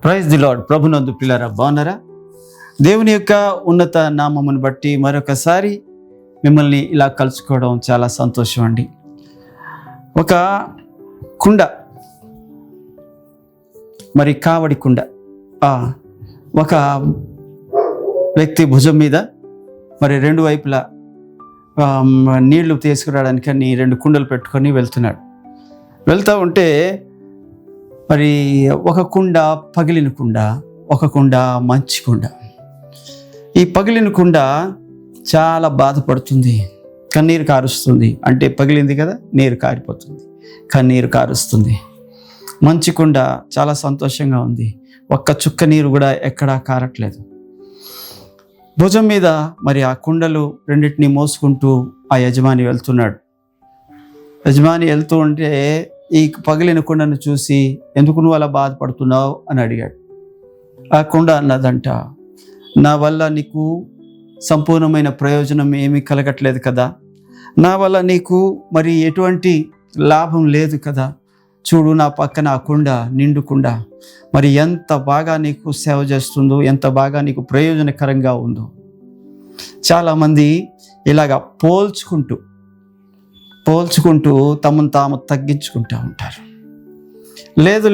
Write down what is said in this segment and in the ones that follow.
Praise the lord. ప్రభునందు పిల్లరా, బాగున్నారా? దేవుని యొక్క ఉన్నత నామమును బట్టి మరొకసారి మిమ్మల్ని ఇలా కలుసుకోవడం చాలా సంతోషం అండి. ఒక కుండ, మరి కావడి కుండ, ఒక వ్యక్తి భుజం మీద మరి రెండు వైపులా నీళ్లు తీసుకురావడానికి అని రెండు కుండలు పెట్టుకొని వెళ్తూ ఉంటే మరి ఒక కుండ పగిలిన కుండ, ఒక కుండ మంచి కుండ. ఈ పగిలిన కుండ చాలా బాధపడుతుంది, కన్నీరు కారుస్తుంది. అంటే పగిలింది కదా, నీరు కారిపోతుంది, కన్నీరు కారుస్తుంది. మంచి కుండ చాలా సంతోషంగా ఉంది, ఒక్క చుక్క నీరు కూడా ఎక్కడా కారట్లేదు. భుజం మీద మరి ఆ కుండలు రెండింటినీ మోసుకుంటూ ఆ యజమాని వెళ్తున్నాడు. యజమాని వెళ్తూ ఉంటే ఈ పగిలిన కుండను చూసి, ఎందుకు నువ్వు అలా బాధపడుతున్నావు అని అడిగాడు. ఆ కుండ అన్నదంట, నా వల్ల నీకు సంపూర్ణమైన ప్రయోజనం ఏమీ కలగట్లేదు కదా, నా వల్ల నీకు మరి ఎటువంటి లాభం లేదు కదా. చూడు, నా పక్కన ఆ కుండ, నిండు కుండ, మరి ఎంత బాగా నీకు సేవ చేస్తుందో, ఎంత బాగా నీకు ప్రయోజనకరంగా ఉందో. చాలామంది ఇలాగా పోల్చుకుంటూ తమను తాము తగ్గించుకుంటూ ఉంటారు. లేదు,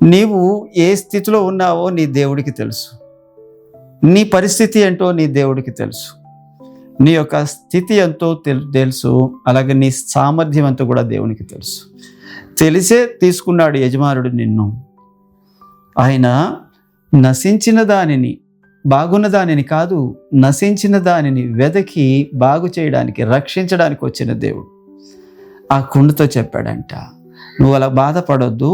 నీవు ఏ స్థితిలో ఉన్నావో నీ దేవుడికి తెలుసు, నీ పరిస్థితి ఏంటో నీ దేవుడికి తెలుసు, నీ యొక్క స్థితి ఎంతో తెలుసు, అలాగే నీ సామర్థ్యం ఎంతో కూడా దేవునికి తెలుసు. తెలిసే తీసుకున్నాడు యజమానుడు నిన్ను. ఆయన నశించిన దానిని, బాగున్న దానిని కాదు, నశించిన దానిని వెదకి బాగు చేయడానికి, రక్షించడానికి వచ్చిన దేవుడు. ఆ కుండతో చెప్పాడంట, నువ్వు అలా బాధపడొద్దు,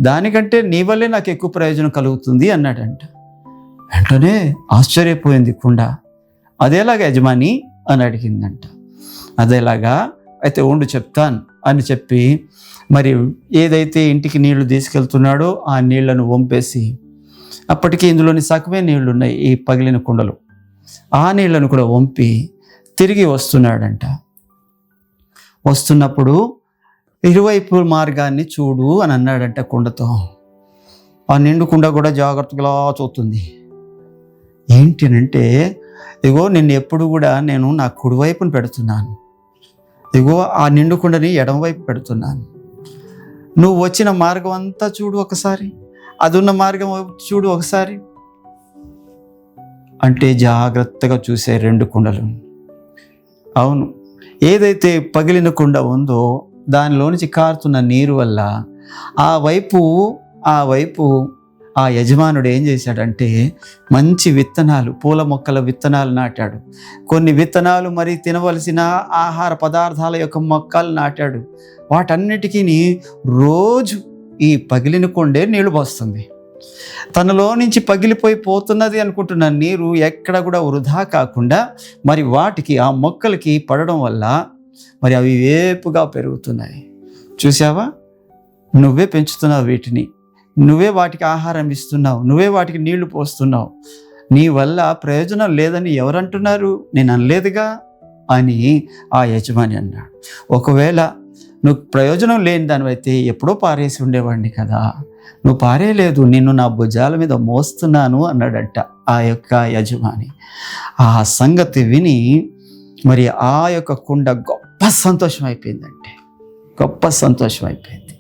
దానికంటే నీ వల్లే నాకు ఎక్కువ ప్రయోజనం కలుగుతుంది అన్నాడంట. వెంటనే ఆశ్చర్యపోయింది కుండ. అదేలాగా యజమాని అని అడిగిందంట. అదేలాగా అయితే ఉండు చెప్తాను అని చెప్పి మరి ఏదైతే ఇంటికి నీళ్లు తీసుకెళ్తున్నాడో ఆ నీళ్లను వంపేసి, అప్పటికి ఇందులోని సగమే నీళ్లు ఉన్నాయి ఈ పగిలిన కుండలు, ఆ నీళ్లను కూడా వంపి తిరిగి వస్తున్నాడంట. వస్తున్నప్పుడు ఇరువైపు మార్గాన్ని చూడు అని అన్నాడంట కుండతో. ఆ నిండు కుండ కూడా జాగ్రత్తగా చూస్తుంది. ఏంటి అంటే, ఇగో నిన్ను ఎప్పుడు కూడా నేను నా కుడివైపును పెడుతున్నాను, ఇగో ఆ నిండు కుండని ఎడమవైపు పెడుతున్నాను, నువ్వు వచ్చిన మార్గం అంతా చూడు ఒకసారి, అది ఉన్న మార్గం చూడు ఒకసారి అంటే జాగ్రత్తగా చూసే రెండు కుండలు. అవును, ఏదైతే పగిలిన కుండ ఉందో దానిలో నుంచి కారుతున్న నీరు వల్ల ఆ వైపు ఆ యజమానుడు ఏం చేశాడంటే మంచి విత్తనాలు, పూల మొక్కల విత్తనాలు నాటాడు. కొన్ని విత్తనాలు మరి తినవలసిన ఆహార పదార్థాల యొక్క మొక్కలు నాటాడు. వాటన్నిటికీ రోజు ఈ పగిలిన కొండే నీళ్లు పోస్తుంది. తనలో నుంచి పగిలిపోతున్నది అనుకుంటున్న నీరు ఎక్కడ కూడా వృధా కాకుండా మరి వాటికి, ఆ మొక్కలకి పడడం వల్ల మరి అవి వేపుగా పెరుగుతున్నాయి. చూసావా, నువ్వే పెంచుతున్నావు వీటిని, నువ్వే వాటికి ఆహారం ఇస్తున్నావు, నువ్వే వాటికి నీళ్లు పోస్తున్నావు, నీ వల్ల ప్రయోజనం లేదని ఎవరంటున్నారు? నేను అనలేదుగా అని ఆ యజమాని అన్నాడు. ఒకవేళ నువ్వు ప్రయోజనం లేని దానివైతే ఎప్పుడో పారేసి ఉండేవాడిని కదా, నువ్వు పారేయలేదు, నిన్ను నా భుజాల మీద మోస్తున్నాను అన్నాడట ఆ యొక్క యజమాని. ఆ సంగతి విని మరి ఆ యొక్క కుండ గొప్ప సంతోషం అయిపోయిందంటే, గొప్ప సంతోషం అయిపోయింది.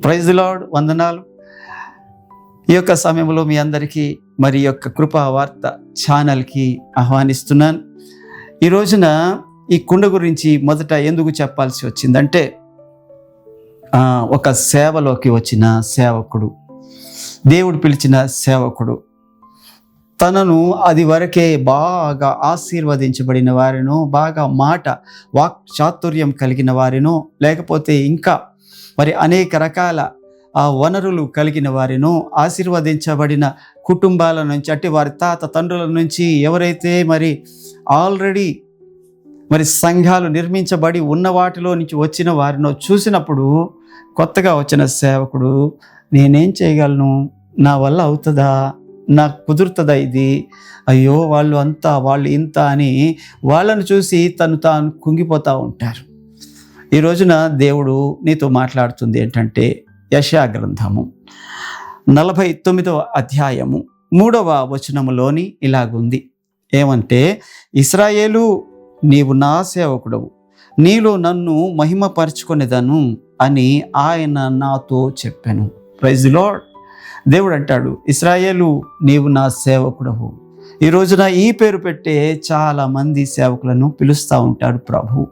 Praise the lord. వందనాలు. ఈ యొక్క సమయంలో మీ అందరికీ మరి యొక్క కృపా వార్త ఛానల్కి ఆహ్వానిస్తున్నాను. ఈ రోజున ఈ కుండ గురించి మొదట ఎందుకు చెప్పాల్సి వచ్చిందంటే, ఒక సేవలోకి వచ్చిన సేవకుడు, దేవుడు పిలిచిన సేవకుడు, తనను అది వరకే బాగా ఆశీర్వదించబడిన వారినో, బాగా వాక్ చాతుర్యం కలిగిన వారినో, లేకపోతే ఇంకా మరి అనేక రకాల వనరులు కలిగిన వారినో, ఆశీర్వదించబడిన కుటుంబాల నుంచి, అంటే వారి తండ్రుల నుంచి ఎవరైతే మరి ఆల్రెడీ మరి సంఘాలు నిర్మించబడి ఉన్న వాటిలో నుంచి వచ్చిన వారినో చూసినప్పుడు, కొత్తగా వచ్చిన సేవకుడు, నేనేం చేయగలను, నా వల్ల అవుతుందా, నాకు కుదురుతుందా ఇది, అయ్యో వాళ్ళు అంతా, వాళ్ళు ఇంత అని వాళ్ళను చూసి తాను కుంగిపోతూ ఉంటారు. ఈ రోజున దేవుడు నీతో మాట్లాడుతుంది ఏంటంటే, యెషయా గ్రంథము 49వ అధ్యాయము 3వ వచనములోని ఇలాగుంది. ఏమంటే, ఇశ్రాయేలు, నీవు నా సేవకుడవు, నీలో నన్ను మహిమపరచుకొనేదను అని ఆయన నాతో చెప్పాను. Praise the lord. దేవుడు అంటాడు, ఇశ్రాయేలు, నీవు నా సేవకుడవు. ఈ రోజున ఈ పేరు పెట్టే చాలామంది సేవకులను పిలుస్తూ ఉంటాడు ప్రభు.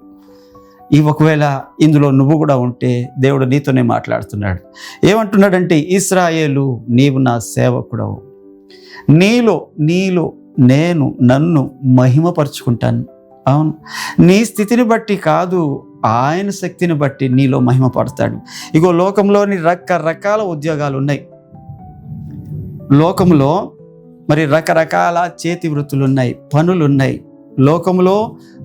ఒకవేళ ఇందులో నువ్వు కూడా ఉంటే దేవుడు నీతోనే మాట్లాడుతున్నాడు. ఏమంటున్నాడంటే, ఇశ్రాయేలు, నీవు నా సేవకుడవు, నీలో నేను నన్ను మహిమపరుచుకుంటాను. అవును, నీ స్థితిని బట్టి కాదు, ఆయన శక్తిని బట్టి నీలో మహిమపడతాడు. ఇగో, లోకంలోని రకరకాల ఉద్యోగాలు ఉన్నాయి. లోకంలో మరి రకరకాల చేతి వృత్తులు ఉన్నాయి, పనులు ఉన్నాయి. లోకంలో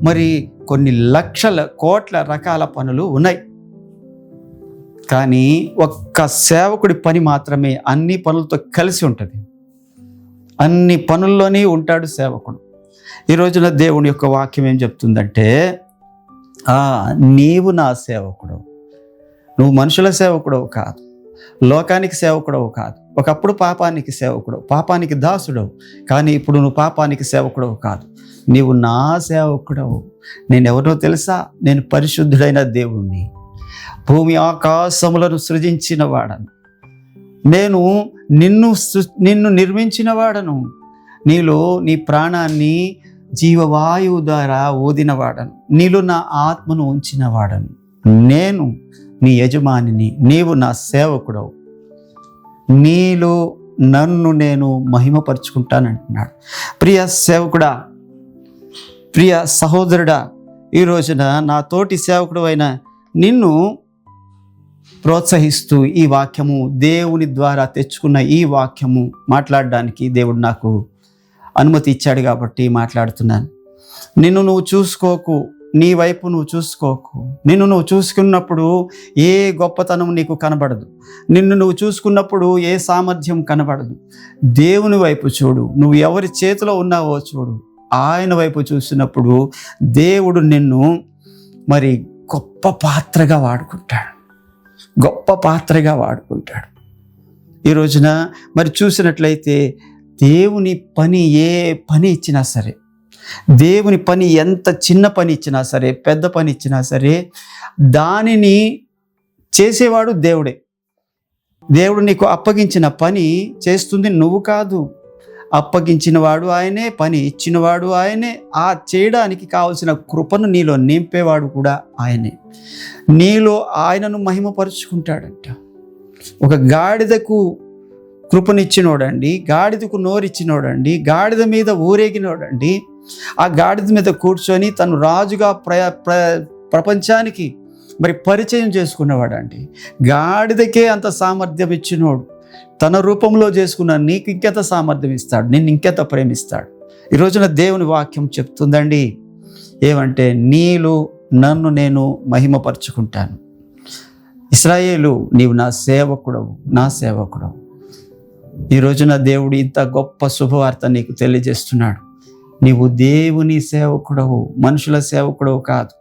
మరి కొన్ని లక్షల కోట్ల రకాల పనులు ఉన్నాయి. కానీ ఒక్క సేవకుడి పని మాత్రమే అన్ని పనులతో కలిసి ఉంటుంది. అన్ని పనుల్లోనే ఉంటాడు సేవకుడు. ఈ రోజున దేవుని యొక్క వాక్యం ఏం చెప్తుందంటే, నీవు నా సేవకుడవు. నువ్వు మనుషుల సేవకుడవు కాదు, లోకానికి సేవకుడవు కాదు. ఒకప్పుడు పాపానికి సేవకుడవు, పాపానికి దాసుడవు. కానీ ఇప్పుడు నువ్వు పాపానికి సేవకుడవు కాదు, నీవు నా సేవకుడవు. నేనెవరో తెలుసా? నేను పరిశుద్ధుడైన దేవుణ్ణి, భూమి ఆకాశములను సృజించిన వాడను. నేను నిన్ను నిర్మించిన వాడను. నీలో నీ ప్రాణాన్ని జీవవాయువు ద్వారా ఊదిన వాడను. నీలో నా ఆత్మను ఉంచిన వాడను. నేను నీ యజమానిని, నీవు నా సేవకుడవు. నీలో నన్ను నేను మహిమపరుచుకుంటానంటున్నాడు. ప్రియ సేవకుడా, ప్రియ సహోదరుడా, ఈ రోజున నా తోటి సేవకుడు అయిన నిన్ను ప్రోత్సహిస్తూ ఈ వాక్యము, దేవుని ద్వారా తెచ్చుకున్న ఈ వాక్యము మాట్లాడడానికి దేవుడు నాకు అనుమతి ఇచ్చాడు కాబట్టి మాట్లాడుతున్నాను. నిన్ను నువ్వు చూసుకోకు, నీ వైపు నువ్వు చూసుకోకు. నిన్ను నువ్వు చూసుకున్నప్పుడు ఏ గొప్పతనం నీకు కనబడదు. నిన్ను నువ్వు చూసుకున్నప్పుడు ఏ సామర్థ్యం కనబడదు. దేవుని వైపు చూడు. నువ్వు ఎవరి చేతిలో ఉన్నావో చూడు. ఆయన వైపు చూసినప్పుడు దేవుడు నిన్ను మరి గొప్ప పాత్రగా వాడుకుంటాడు. గొప్ప పాత్రగా వాడుకుంటాడు. ఈ రోజున మరి చూసినట్లయితే దేవుని పని, ఏ పని ఇచ్చినా సరే, దేవుని పని ఎంత చిన్న పని ఇచ్చినా సరే, పెద్ద పని ఇచ్చినా సరే, దానిని చేసేవాడు దేవుడే. దేవుడు నీకు అప్పగించిన పని చేస్తుంది నువ్వు కాదు. అప్పగించిన వాడు ఆయనే, పని ఇచ్చినవాడు ఆయనే, ఆ చేయడానికి కావలసిన కృపను నీలో నింపేవాడు కూడా ఆయనే. నీలో ఆయనను మహిమపరుచుకుంటాడంట. ఒక గాడిదకు కృపనిచ్చినోడండి, గాడిదకు నోరిచ్చినోడండి, గాడిద మీద ఊరేగినోడండి, ఆ గాడిద మీద కూర్చొని తను రాజుగా ప్రపంచానికి మరి పరిచయం చేసుకున్నవాడండి. గాడిదకే అంత సామర్థ్యం ఇచ్చినోడు తన రూపంలో చేసుకున్న నీకు ఇంకెంత సామర్థ్యం ఇస్తాడు, నిన్ను ఇంకెంత ప్రేమిస్తాడు. ఈ రోజున దేవుని వాక్యం చెప్తుందండి, ఏమంటే, నీలో నన్ను నేను మహిమపరుచుకుంటాను. ఇశ్రాయేలు, నీవు నా సేవకుడవు, నా సేవకుడవు. ఈ రోజున దేవుడు ఇంత గొప్ప శుభవార్త నీకు తెలియజేస్తున్నాడు. నీవు దేవుని సేవకుడవు, మనుషుల సేవకుడవు కాదు.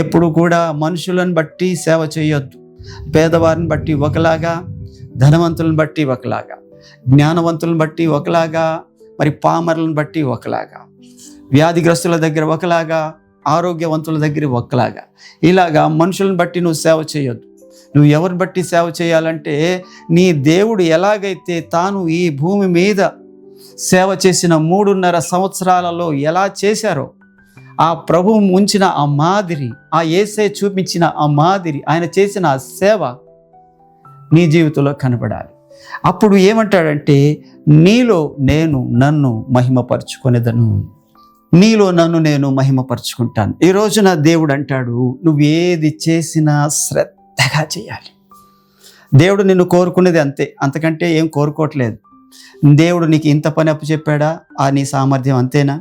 ఎప్పుడు కూడా మనుషులను బట్టి సేవ చేయొద్దు. పేదవారిని బట్టి ఒకలాగా, ధనవంతులను బట్టి ఒకలాగా, జ్ఞానవంతులను బట్టి ఒకలాగా, మరి పామరులను బట్టి ఒకలాగా, వ్యాధిగ్రస్తుల దగ్గర ఒకలాగా, ఆరోగ్యవంతుల దగ్గర ఒకలాగా, ఇలాగా మనుషులను బట్టి నువ్వు సేవ చేయొద్దు. నువ్వు ఎవరిని బట్టి సేవ చేయాలంటే, నీ దేవుడు ఎలాగైతే తాను ఈ భూమి మీద సేవ చేసిన 3.5 సంవత్సరాలలో ఎలా చేశారో, ఆ ప్రభువు ఉంచిన ఆ మాదిరి, ఆ యేసయ్య చూపించిన ఆ మాదిరి, ఆయన చేసిన ఆ సేవ నీ జీవితంలో కనబడాలి. అప్పుడు ఏమంటాడంటే, నీలో నేను నన్ను మహిమపరుచుకొనేదను. నీలో నన్ను నేను మహిమపరుచుకుంటాను. ఈ రోజున దేవుడు అంటాడు, నువ్వు ఏది చేసినా శ్రద్ధగా చేయాలి. దేవుడు నిన్ను కోరుకునేది అంతే, అంతకంటే ఏం కోరుకోవట్లేదు. దేవుడు నీకు ఇంత పని అప్పు చెప్పాడా, నీ సామర్థ్యం అంతేనా?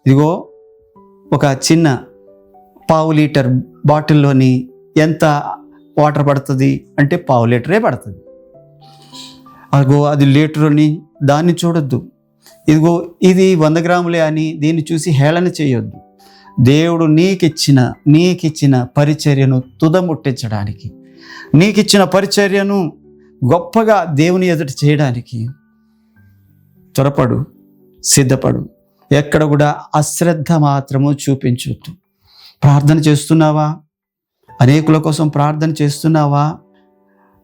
ఇదిగో, ఒక చిన్న 1/2 లీటర్ బాటిల్లోని ఎంత వాటర్ పడుతుంది అంటే 1/2 లీటరే పడుతుంది. అదిగో అది లీటర్ అని దాన్ని చూడొద్దు. ఇదిగో ఇది 100 గ్రాములే అని దీన్ని చూసి హేళన చేయొద్దు. దేవుడు నీకిచ్చిన పరిచర్యను తుదముట్టించడానికి, నీకిచ్చిన పరిచర్యను గొప్పగా దేవుని ఎదుట చేయడానికి త్వరపడు, సిద్ధపడు. ఎక్కడ కూడా అశ్రద్ధ మాత్రము చూపించొద్దు. ప్రార్థన చేస్తున్నావా? అనేకుల కోసం ప్రార్థన చేస్తున్నావా?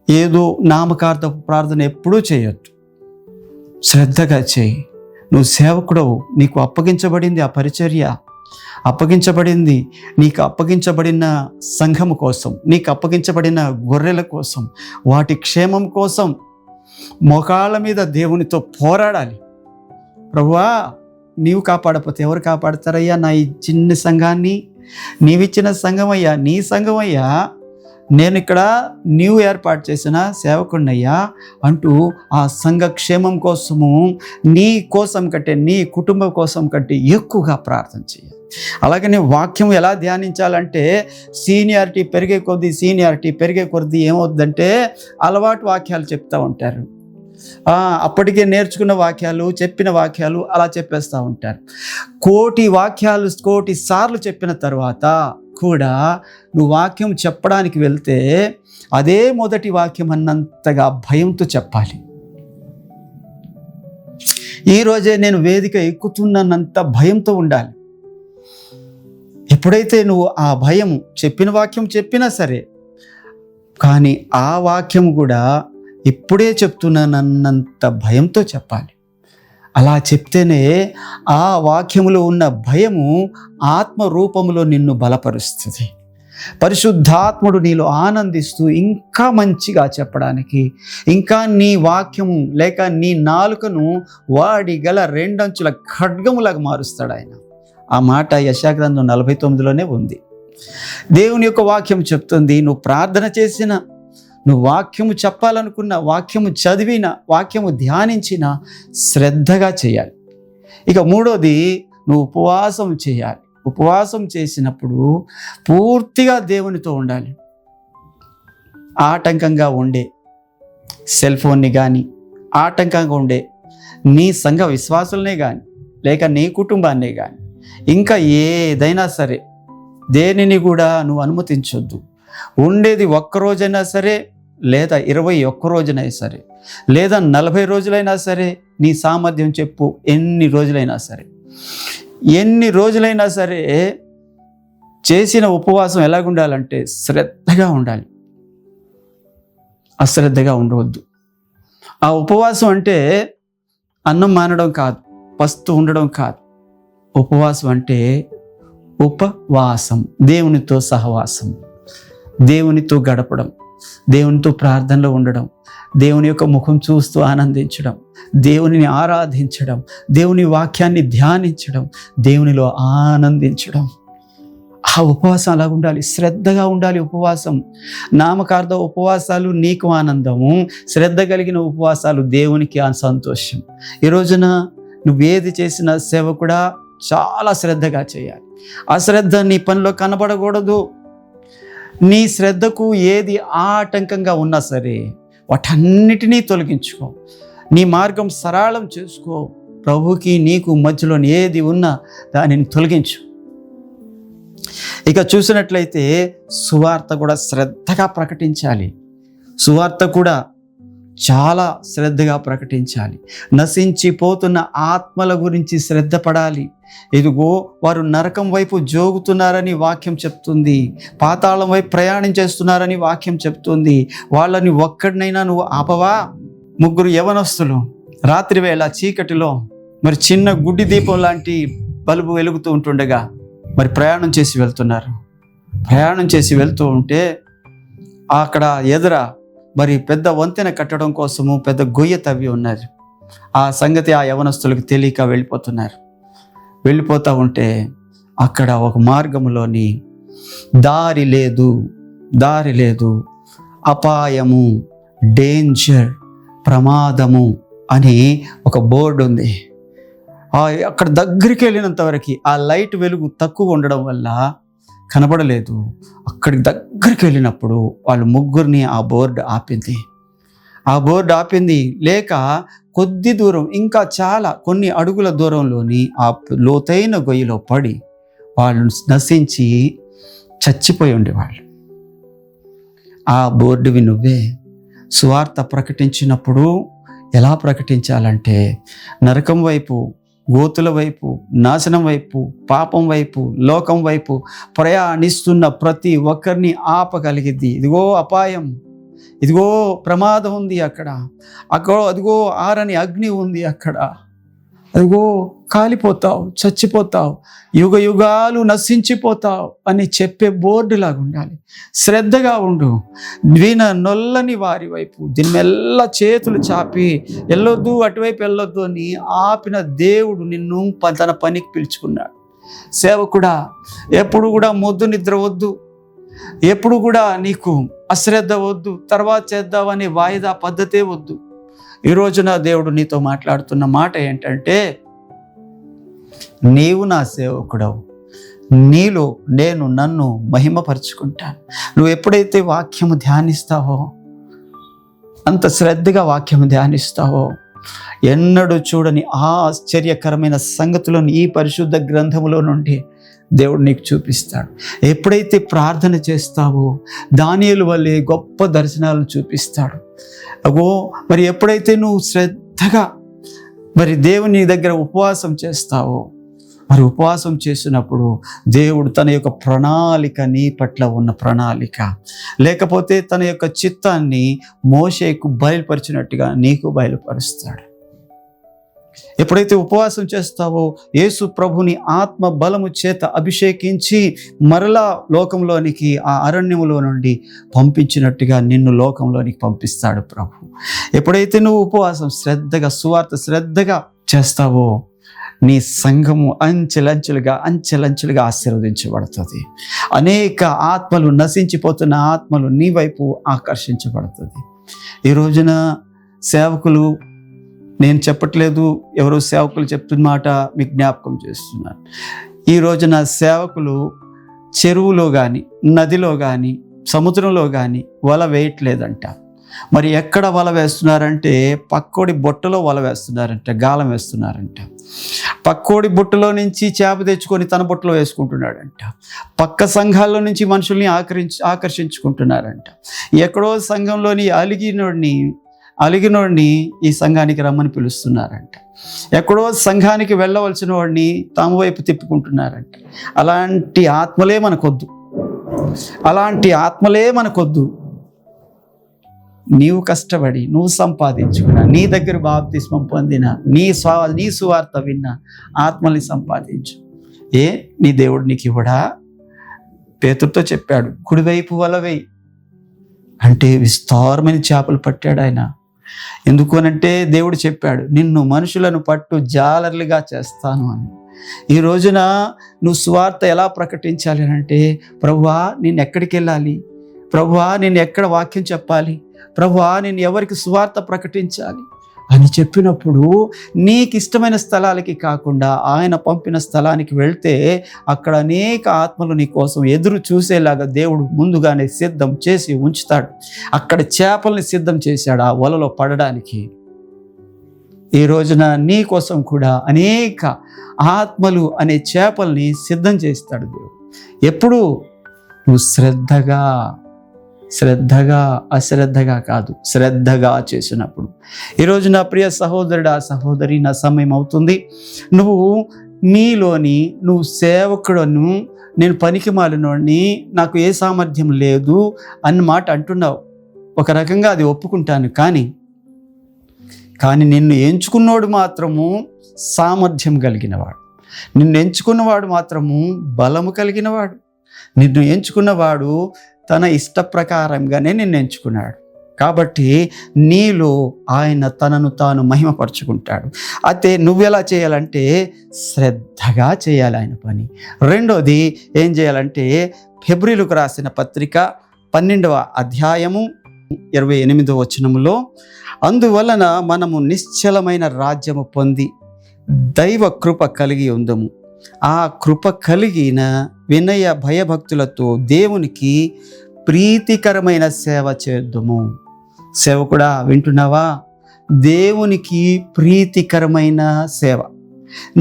ఏదో నామకార్థపు ప్రార్థన ఎప్పుడూ చేయొద్దు. శ్రద్ధగా చేయి. నువ్వు సేవకుడవు, నీకు అప్పగించబడింది ఆ పరిచర్య, అప్పగించబడింది నీకు అప్పగించబడిన సంఘము కోసం, నీకు అప్పగించబడిన గొర్రెల కోసం, వాటి క్షేమం కోసం మోకాళ్ళ మీద దేవునితో పోరాడాలి. ప్రభువా, నీవు కాపాడకపోతే ఎవరు కాపాడతారయ్యా నా ఈ చిన్న సంఘాన్ని? నీవిచ్చిన సంఘమయ్యా, నీ సంఘమయ్యా, నేను ఇక్కడ నీవు ఏర్పాటు చేసిన సేవకుడినయ్యా అంటూ ఆ సంఘ క్షేమం కోసము నీ కోసం కంటే, నీ కుటుంబం కోసం కంటే ఎక్కువగా ప్రార్థన చేయాలి. అలాగనే వాక్యం ఎలా ధ్యానించాలంటే సీనియారిటీ పెరిగే కొద్దీ ఏమవుద్దంటే అలవాటు వాక్యాలు చెప్తూ ఉంటారు. అప్పటికే నేర్చుకున్న వాక్యాలు, చెప్పిన వాక్యాలు అలా చెప్పేస్తూ ఉంటారు. కోటి సార్లు చెప్పిన తర్వాత కూడా నువ్వు వాక్యం చెప్పడానికి వెళ్తే అదే మొదటి వాక్యం అన్నంతగా భయంతో చెప్పాలి. ఈరోజే నేను వేదిక ఎక్కుతున్నంత భయంతో ఉండాలి. ఎప్పుడైతే నువ్వు ఆ భయము, చెప్పిన వాక్యం చెప్పినా సరే, కానీ ఆ వాక్యం కూడా ఇప్పుడే చెప్తున్నానన్నంత భయంతో చెప్పాలి. అలా చెప్తేనే ఆ వాక్యములో ఉన్న భయము ఆత్మ రూపములో నిన్ను బలపరుస్తుంది. పరిశుద్ధాత్ముడు నీలో ఆనందిస్తూ ఇంకా మంచిగా చెప్పడానికి, ఇంకా నీ వాక్యము లేక నీ నాలుకను వాడి గల 2 అంచుల ఖడ్గములాగా మారుస్తాడు ఆయన. ఆ మాట యెషయా గ్రంథం 49లోనే ఉంది. దేవుని యొక్క వాక్యం చెప్తుంది, నువ్వు ప్రార్థన చేసిన, నువ్వు వాక్యము చెప్పాలనుకున్న, వాక్యము చదివిన, వాక్యము ధ్యానించిన శ్రద్ధగా చేయాలి. ఇక మూడోది, నువ్వు ఉపవాసం చేయాలి. ఉపవాసం చేసినప్పుడు పూర్తిగా దేవునితో ఉండాలి. ఆటంకంగా ఉండే సెల్ ఫోన్ని కానీ, ఆటంకంగా ఉండే నీ సంఘ విశ్వాసులనే కానీ, లేక నీ కుటుంబాన్నే కానీ, ఇంకా ఏదైనా సరే దేనిని కూడా నువ్వు అనుమతించొద్దు. ఉండేది 1 రోజైనా సరే, లేదా 21 రోజునైనా సరే, లేదా 40 రోజులైనా సరే, నీ సామర్థ్యం చెప్పు. ఎన్ని రోజులైనా సరే చేసిన ఉపవాసం ఎలాగుండాలంటే శ్రద్ధగా ఉండాలి, అశ్రద్ధగా ఉండవద్దు. ఆ ఉపవాసం అంటే అన్నం మానడం కాదు, పస్తు ఉండడం కాదు. ఉపవాసం అంటే ఉపవాసం, దేవునితో సహవాసం, దేవునితో గడపడం, దేవునితో ప్రార్థనలో ఉండడం, దేవుని యొక్క ముఖం చూస్తూ ఆనందించడం, దేవునిని ఆరాధించడం, దేవుని వాక్యాన్ని ధ్యానించడం, దేవునిలో ఆనందించడం. ఆ ఉపవాసం అలా ఉండాలి, శ్రద్ధగా ఉండాలి. ఉపవాసం, నామకార్థ ఉపవాసాలు నీకు ఆనందము, శ్రద్ధ కలిగిన ఉపవాసాలు దేవునికి సంతోషం. ఈ రోజున నువ్వేది చేసిన సేవ కూడా చాలా శ్రద్ధగా చేయాలి. అశ్రద్ధ నీ పనిలో కనబడకూడదు. నీ శ్రద్ధకు ఏది ఆటంకంగా ఉన్నా సరే వాటన్నిటినీ తొలగించుకో, నీ మార్గం సరళం చేసుకో. ప్రభుకి నీకు మధ్యలో ఏది ఉన్నా దానిని తొలగించు. ఇక చూసినట్లయితే సువార్త కూడా శ్రద్ధగా ప్రకటించాలి. సువార్త కూడా చాలా శ్రద్ధగా ప్రకటించాలి. నశించిపోతున్న ఆత్మల గురించి శ్రద్ధ పడాలి. ఇదిగో వారు నరకం వైపు జోగుతున్నారని వాక్యం చెప్తుంది, పాతాళం వైపు ప్రయాణం చేస్తున్నారని వాక్యం చెప్తుంది. వాళ్ళని ఒక్కడినైనా నువ్వు ఆపవా? 3 యవనస్తులు రాత్రి వేళ చీకటిలో మరి చిన్న గుడ్డి దీపం లాంటి బల్బు వెలుగుతూ ఉంటుండగా మరి ప్రయాణం చేసి వెళ్తూ ఉంటే అక్కడ ఎదుర మరి పెద్ద వంతెన కట్టడం కోసము పెద్ద గొయ్య తవ్వి ఉన్నారు. ఆ సంగతి ఆ యవనస్తులకు తెలియక వెళ్ళిపోతూ ఉంటే అక్కడ ఒక మార్గములోని దారి లేదు, అపాయము, డేంజర్, ప్రమాదము అని ఒక బోర్డు ఉంది. అక్కడ దగ్గరికి వెళ్ళినంత వరకు ఆ లైట్ వెలుగు తక్కువ ఉండడం వల్ల కనబడలేదు. అక్కడికి దగ్గరికి వెళ్ళినప్పుడు వాళ్ళు ముగ్గురిని ఆ బోర్డు ఆపింది. లేక కొద్ది దూరం, ఇంకా కొన్ని అడుగుల దూరంలోని ఆ లోతైన గొయ్యిలో పడి వాళ్ళు నశించి చచ్చిపోయి ఉండేవాళ్ళు. ఆ బోర్డువి నువ్వే. సువార్త ప్రకటించినప్పుడు ఎలా ప్రకటించాలంటే నరకం వైపు, గోతుల వైపు, నాశనం వైపు, పాపం వైపు, లోకం వైపు ప్రయాణిస్తున్న ప్రతి ఒక్కరిని ఆపగలిగిద్ది. ఇదిగో అపాయం, ఇదిగో ప్రమాదం ఉంది అక్కడ, అదిగో ఆరని అగ్ని ఉంది అక్కడ, అదిగో కాలిపోతావు, చచ్చిపోతావు, యుగ యుగాలు నశించిపోతావు అని చెప్పే బోర్డులాగా ఉండాలి. శ్రద్ధగా ఉండు. నొల్లని వారి వైపు దీని మెల్ల చేతులు చాపి వెళ్ళొద్దు, అటువైపు వెళ్ళొద్దు అని ఆపిన దేవుడు నిన్ను తన పనికి పిలుచుకున్నాడు. సేవకుడా, ఎప్పుడు కూడా మొద్దు నిద్ర వద్దు, ఎప్పుడు కూడా నీకు అశ్రద్ధ వద్దు, తర్వాత చేద్దామని వాయిదా పద్ధతే వద్దు. ఈ రోజున దేవుడు నీతో మాట్లాడుతున్న మాట ఏంటంటే, నీవు నా సేవకుడవు, నీలో నేను నన్ను మహిమపరుచుకుంటాను. నువ్వు ఎప్పుడైతే వాక్యము ధ్యానిస్తావో, అంత శ్రద్ధగా వాక్యము ధ్యానిస్తావో, ఎన్నడూ చూడని ఆశ్చర్యకరమైన సంగతులను ఈ పరిశుద్ధ గ్రంథములో నుండి దేవుడు నీకు చూపిస్తాడు. ఎప్పుడైతే ప్రార్థన చేస్తావో దానియేలు వల్లే గొప్ప దర్శనాలను చూపిస్తాడు. మరి ఎప్పుడైతే నువ్వు శ్రద్ధగా దేవుని దగ్గర ఉపవాసం చేస్తావో, మరి ఉపవాసం చేసినప్పుడు దేవుడు తన యొక్క ప్రణాళిక, నీ పట్ల ఉన్న ప్రణాళిక, లేకపోతే తన యొక్క చిత్తాన్ని మోషేకు బయలుపరిచినట్టుగా నీకు బయలుపరుస్తాడు. ఎప్పుడైతే ఉపవాసం చేస్తావో యేసు ప్రభుని ఆత్మ బలము చేత అభిషేకించి మరలా లోకంలోనికి, ఆ అరణ్యములో నుండి పంపించినట్టుగా నిన్ను లోకంలోనికి పంపిస్తాడు ప్రభు. ఎప్పుడైతే నువ్వు ఉపవాసం శ్రద్ధగా, సువార్త శ్రద్ధగా చేస్తావో నీ సంఘము అంచెలంచెలుగా ఆశీర్వదించబడుతుంది. అనేక ఆత్మలు, నశించిపోతున్న ఆత్మలు నీ వైపు ఆకర్షించబడుతుంది. ఈ రోజున సేవకులు, నేను చెప్పట్లేదు, ఎవరో సేవకులు చెప్తున్న మాట మీకు జ్ఞాపకం చేస్తున్నాను. ఈ రోజున సేవకులు చెరువులో కానీ, నదిలో కానీ, సముద్రంలో కానీ వల వేయట్లేదంట. మరి ఎక్కడ వల వేస్తున్నారంటే పక్కోడి బుట్టలో వల వేస్తున్నారంట, గాలం వేస్తున్నారంట. పక్కోడి బుట్టలో నుంచి చేప తెచ్చుకొని తన బుట్టలో వేసుకుంటున్నాడంట. పక్క సంఘాల్లో నుంచి మనుషుల్ని ఆకర్షించుకుంటున్నారంట. ఎక్కడో సంఘంలోని అలిగినోడిని ఈ సంఘానికి రమ్మని పిలుస్తున్నారంట. ఎక్కడో సంఘానికి వెళ్ళవలసిన వాడిని తమ వైపు తిప్పుకుంటున్నారంట. అలాంటి ఆత్మలే మనకొద్దు. నీవు కష్టపడి, నువ్వు సంపాదించుకున్న, నీ దగ్గర బాప్తిస్మం పొందిన, నీ సువార్త విన్న ఆత్మల్ని సంపాదించు. నీ దేవుడు నీకు ఇవ్వడా? పేతురుతో చెప్పాడు, కుడివైపు వలవేయి అంటే విస్తారమైన చేపలు పట్టాడు ఆయన. ఎందుకు అనంటే దేవుడు చెప్పాడు, నిన్ను మనుషులను పట్టు జాలర్లుగా చేస్తాను అని. ఈ రోజున నువ్వు సువార్త ఎలా ప్రకటించాలి అంటే, ప్రభువా నేను ఎక్కడికి వెళ్ళాలి, ప్రభువా నేను ఎక్కడ వాక్యం చెప్పాలి, ప్రభువా నేను ఎవరికి సువార్త ప్రకటించాలి అని చెప్పినప్పుడు నీకు ఇష్టమైన స్థలాలకి కాకుండా ఆయన పంపిన స్థలానికి వెళ్తే అక్కడ అనేక ఆత్మలు నీ కోసం ఎదురు చూసేలాగా దేవుడు ముందుగానే సిద్ధం చేసి ఉంచుతాడు. అక్కడ చేపల్ని సిద్ధం చేశాడు ఆ వలలో పడడానికి. ఈ రోజున నీ కోసం కూడా అనేక ఆత్మలు అనే చేపల్ని సిద్ధం చేస్తాడు దేవుడు. ఎప్పుడు నువ్వు శ్రద్ధగా అశ్రద్ధగా కాదు, శ్రద్ధగా చేసినప్పుడు. ఈరోజు నా ప్రియ సహోదరుడా, సహోదరి, నా సమయం అవుతుంది. నువ్వు సేవకుడను, నేను పనికి మాలినోడిని, నాకు ఏ సామర్థ్యం లేదు అన్న మాట అంటున్నావు. ఒక రకంగా అది ఒప్పుకుంటాను. కానీ నిన్ను ఎంచుకున్నవాడు మాత్రము సామర్థ్యం కలిగినవాడు, నిన్ను ఎంచుకున్నవాడు మాత్రము బలము కలిగినవాడు. నిన్ను ఎంచుకున్నవాడు తన ఇష్ట ప్రకారంగానే నిన్ను ఎంచుకున్నాడు. కాబట్టి నీలో ఆయన తనను తాను మహిమపరుచుకుంటాడు. అయితే నువ్వెలా చేయాలంటే శ్రద్ధగా చేయాలి ఆయన పని. రెండోది ఏం చేయాలంటే హెబ్రీయులకు రాసిన పత్రిక 12వ అధ్యాయము 28వ వచనములో, అందువలన మనము నిశ్చలమైన రాజ్యము పొంది దైవ కృప కలిగి ఉందము, ఆ కృప కలిగిన వినయ భయభక్తులతో దేవునికి ప్రీతికరమైన సేవ చేద్దుము. సేవకుడా, వింటున్నావా? దేవునికి ప్రీతికరమైన సేవ.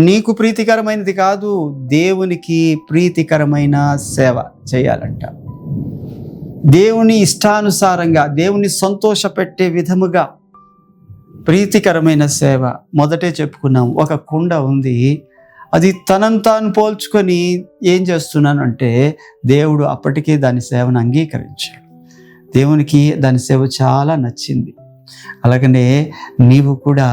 నీకు ప్రీతికరమైనది కాదు, దేవునికి ప్రీతికరమైన సేవ చేయాలంట. దేవుని ఇష్టానుసారంగా, దేవుని సంతోషపెట్టే విధముగా ప్రీతికరమైన సేవ. మొదటే చెప్పుకున్నాం, ఒక కుండ ఉంది, అది తనను తాను పోల్చుకొని ఏం చేస్తున్నానంటే దేవుడు అప్పటికే దాని సేవను అంగీకరించాడు. దేవునికి దాని సేవ చాలా నచ్చింది. అలాగనే నీవు కూడా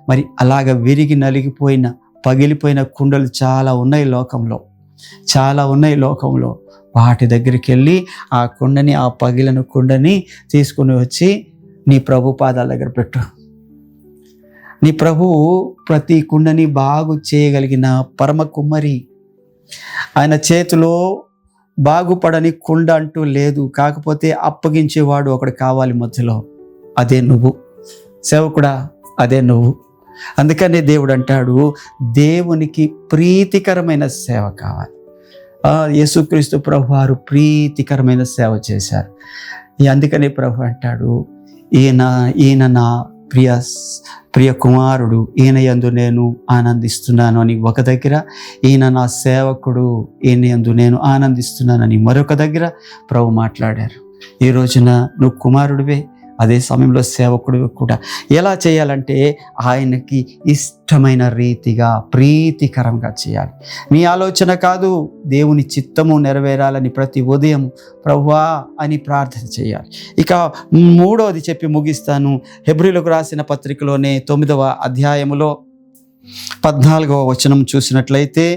మరి అలాగ విరిగి నలిగిపోయిన, పగిలిపోయిన కుండలు చాలా ఉన్నాయి లోకంలో, చాలా ఉన్నాయి లోకంలో. వాటి దగ్గరికి వెళ్ళి ఆ కుండని, ఆ పగిలిన కుండని తీసుకుని వచ్చి నీ ప్రభు పాదాల దగ్గర పెట్టు. నీ ప్రభువు ప్రతి కుండని బాగు చేయగలిగిన పరమ కుమ్మరి. ఆయన చేతిలో బాగుపడని కుండ అంటూ లేదు. కాకపోతే అప్పగించేవాడు ఒకడు కావాలి మధ్యలో, అదే నువ్వు. సేవకుడా, అదే నువ్వు. అందుకనే దేవుడు అంటాడు, దేవునికి ప్రీతికరమైన సేవ కావాలి. యేసుక్రీస్తు ప్రభు వారు ప్రీతికరమైన సేవ చేశారు. అందుకనే ప్రభు అంటాడు, ఈయన నా ప్రియ కుమారుడు, ఈయన యందు నేను ఆనందిస్తున్నాను అని ఒక దగ్గర, ఈయన నా సేవకుడు, ఈయన యందు నేను ఆనందిస్తున్నానని మరొక దగ్గర ప్రభు మాట్లాడారు. ఈ రోజున నువ్వు కుమారుడివే, అదే సమయంలో సేవకుడు కూడా. ఎలా చేయాలంటే ఆయనకి ఇష్టమైన రీతిగా, ప్రీతికరంగా చేయాలి. నీ ఆలోచన కాదు, దేవుని చిత్తము నెరవేరాలని ప్రతి ఉదయం ప్రభువా అని ప్రార్థన చేయాలి. ఇక మూడవది చెప్పి ముగిస్తాను. హెబ్రీలకు రాసిన పత్రికలోనే 9వ అధ్యాయములో 14వ వచనం చూసినట్లయితే,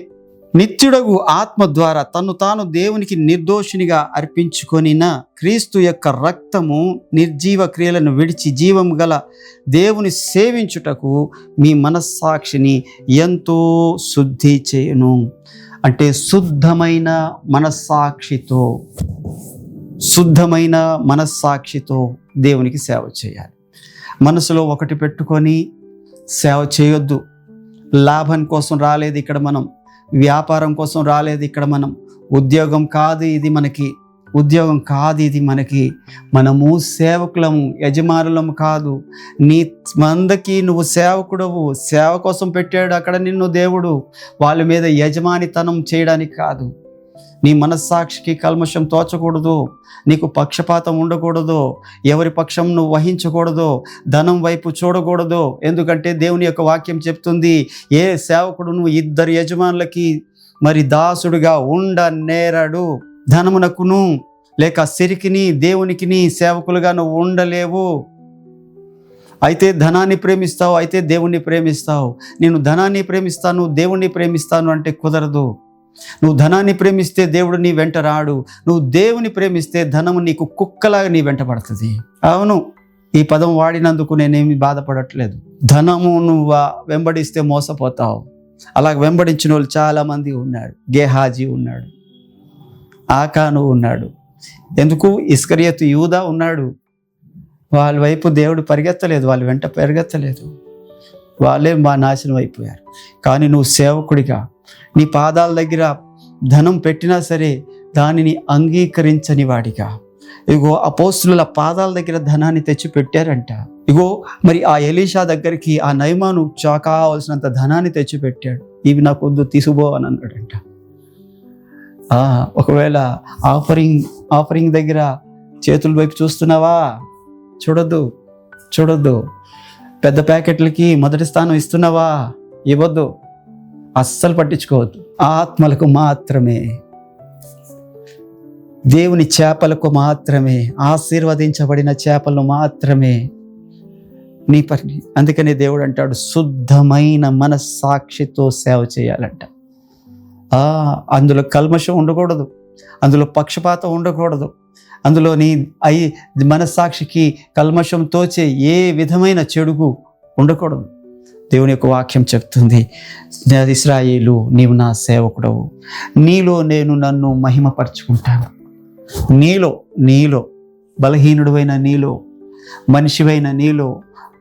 నిత్యుడగు ఆత్మ ద్వారా తన్ను తాను దేవునికి నిర్దోషినిగా అర్పించుకొనిన క్రీస్తు యొక్క రక్తము నిర్జీవ క్రియలను విడిచి జీవము గల దేవుని సేవించుటకు మీ మనస్సాక్షిని ఎంతో శుద్ధి చేయును. అంటే శుద్ధమైన మనస్సాక్షితో దేవునికి సేవ చేయాలి. మనసులో ఒకటి పెట్టుకొని సేవ చేయొద్దు. లాభం కోసం రాలేదు ఇక్కడ మనం, వ్యాపారం కోసం రాలేదు ఇక్కడ మనం, ఉద్యోగం కాదు ఇది మనకి, మనము సేవకులము, యజమానులము కాదు. నీ మందకి నువ్వు సేవకుడవు, సేవ కోసం పెట్టాడు అక్కడ నిన్ను దేవుడు, వాళ్ళ మీద యజమానితనం చేయడానికి కాదు. నీ మనస్సాక్షికి కల్మషం తోచకూడదు, నీకు పక్షపాతం ఉండకూడదు, ఎవరి పక్షం నువ్వు వహించకూడదు, ధనం వైపు చూడకూడదు. ఎందుకంటే దేవుని యొక్క వాక్యం చెప్తుంది, ఏ సేవకుడు నువ్వు 2 యజమానులకి మరి దాసుడుగా ఉండనేరడు. ధనమునకును లేక సిరికిని దేవునికిని సేవకులుగా నువ్వు ఉండలేవు. అయితే ధనాన్ని ప్రేమిస్తావు, అయితే దేవుణ్ణి ప్రేమిస్తావు. నేను ధనాన్ని ప్రేమిస్తాను, దేవుణ్ణి ప్రేమిస్తాను అంటే కుదరదు. నువ్వు ధనాన్ని ప్రేమిస్తే దేవుడు నీ వెంట రాడు. నువ్వు దేవుని ప్రేమిస్తే ధనము నీకు కుక్కలాగా నీ వెంట పడుతుంది. అవును, ఈ పదం వాడినందుకు నేనేమి బాధపడట్లేదు. ధనము నువ్వు వెంబడిస్తే మోసపోతావు. అలా వెంబడించిన వాళ్ళు చాలామంది ఉన్నారు. గేహాజీ ఉన్నాడు, ఆకాను ఉన్నాడు, ఎందుకు ఇస్కరియోతు యూదా ఉన్నాడు. వాళ్ళ వైపు దేవుడు పరిగెత్తలేదు, వాళ్ళ వెంట పరిగెత్తలేదు, వాళ్ళే మా నాశనం అయిపోయారు. కానీ నువ్వు సేవకుడిగా నీ పాదాల దగ్గర ధనం పెట్టినా సరే దానిని అంగీకరించని వాడిగా, ఇగో అపోస్తుల పాదాల దగ్గర ధనాన్ని తెచ్చి పెట్టారంట. ఇగో మరి ఆ ఎలీషా దగ్గరికి ఆ నయమాను కావాల్సినంత ధనాన్ని తెచ్చి పెట్టాడు. ఇవి నాకు వద్దు, తీసుకుపో అని అన్నాడంట. ఒకవేళ ఆఫరింగ్ దగ్గర చేతుల వైపు చూస్తున్నావా? చూడొద్దు. పెద్ద ప్యాకెట్లకి మొదటి స్థానం ఇస్తున్నావా? ఇవ్వద్దు, అస్సలు పట్టించుకోవద్దు. ఆత్మలకు మాత్రమే, దేవుని చేపలకు మాత్రమే, ఆశీర్వదించబడిన చేపలు మాత్రమే నీ పని. అందుకనే దేవుడు అంటాడు, శుద్ధమైన మనస్సాక్షితో సేవ చేయాలంట. అందులో కల్మషం ఉండకూడదు, అందులో పక్షపాతం ఉండకూడదు, అందులో నీ మనస్సాక్షికి కల్మషం తోచే ఏ విధమైన చెడుగు ఉండకూడదు. దేవుని యొక్క వాక్యం చెప్తుంది, ఇశ్రాయేలు నీవు నా సేవకుడవు, నీలో నేను నన్ను మహిమపరుచుకుంటాను. నీలో బలహీనుడివైన నీలో, మనిషివైన నీలో,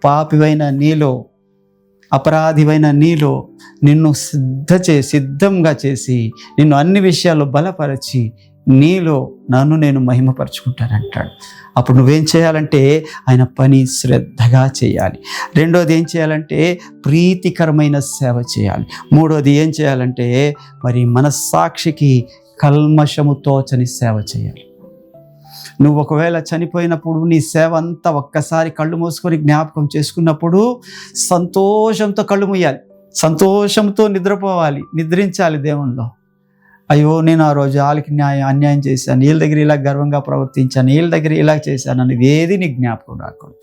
పాపివైన నీలో, అపరాధివైన నీలో నిన్ను సిద్ధంగా చేసి నిన్ను అన్ని విషయాల్లో బలపరచి నీలో నన్ను నేను మహిమపరుచుకుంటానంటాడు. అప్పుడు నువ్వేం చేయాలంటే ఆయన పని శ్రద్ధగా చేయాలి. రెండోది ఏం చేయాలంటే ప్రీతికరమైన సేవ చేయాలి. మూడోది ఏం చేయాలంటే మరి మనస్సాక్షికి కల్మషము తోచని సేవ చేయాలి. నువ్వు ఒకవేళ చనిపోయినప్పుడు నీ సేవ అంతా ఒక్కసారి కళ్ళు మూసుకొని జ్ఞాపకం చేసుకున్నప్పుడు సంతోషంతో కళ్ళు మూయాలి, సంతోషంతో నిద్రపోవాలి, నిద్రించాలి దేవునిలో. అయ్యో నేను ఆ రోజు వాళ్ళకి అన్యాయం చేశాను, వీళ్ళ దగ్గర ఇలా గర్వంగా ప్రవర్తించాను, వీళ్ళ దగ్గర ఇలా చేశాను అనేది ఏది నీ జ్ఞాపకం రాకూడదు.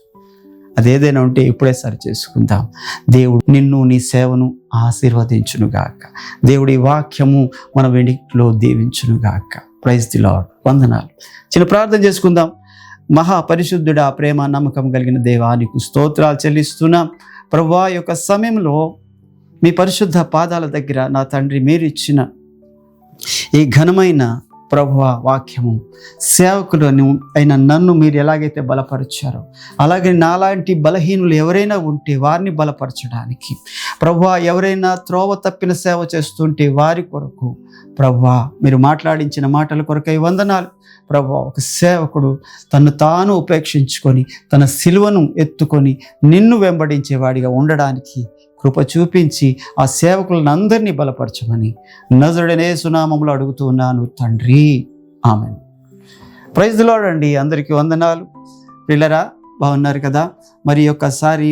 అదేదైనా ఉంటే ఇప్పుడే సరి చేసుకుందాం. దేవుడు నిన్ను నీ సేవను ఆశీర్వదించునుగాక. దేవుడి వాక్యము మన వెనుకలో దీవించునుగాక. Praise the lord. వందనాలు. చిన్న ప్రార్థన చేసుకుందాం. మహాపరిశుద్ధుడా, ప్రేమ నమ్మకం కలిగిన దేవా, నీకు స్తోత్రాలు చెల్లిస్తున్నాం. ప్రభువా, యొక్క సమయంలో మీ పరిశుద్ధ పాదాల దగ్గర నా తండ్రి మీరు ఇచ్చిన ఈ ఘనమైన ప్రభువా వాక్యము సేవకులను అయిన నన్ను మీరు ఎలాగైతే బలపరిచారో అలాగే నాలాంటి బలహీనులు ఎవరైనా ఉంటే వారిని బలపరచడానికి, ప్రభువా ఎవరైనా త్రోవ తప్పిన సేవ చేస్తుంటే వారి కొరకు ప్రభువా మీరు మాట్లాడించిన మాటల కొరకై వందనాలు. ప్రభువా, ఒక సేవకుడు తను తాను ఉపేక్షించుకొని తన సిలువను ఎత్తుకొని నిన్ను వెంబడించేవాడిగా ఉండడానికి కృప చూపించి ఆ సేవకులను అందరినీ బలపరచమని నజరుడైన యేసు నామములో అడుగుతూ ఉన్నాను తండ్రి. ఆమేన్. ప్రైజ్ ది లార్డ్ అండి. అందరికీ వందనాలు. పిల్లరా, బాగున్నారు కదా? మరి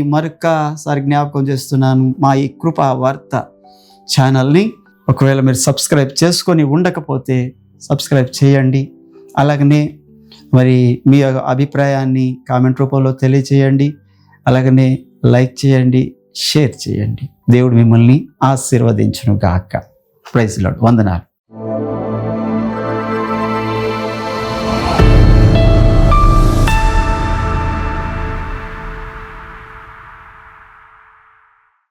మరొక్కసారి జ్ఞాపకం చేస్తున్నాను, మా ఈ కృపా వార్త ఛానల్ని ఒకవేళ మీరు సబ్స్క్రైబ్ చేసుకొని ఉండకపోతే సబ్స్క్రైబ్ చేయండి. అలాగనే మరి మీ అభిప్రాయాన్ని కామెంట్ రూపంలో తెలియచేయండి. అలాగనే లైక్ చేయండి, షేర్ చేయండి. దేవుడు మిమ్మల్ని ఆశీర్వదించును గాక. Praise the lord. వందనాలు.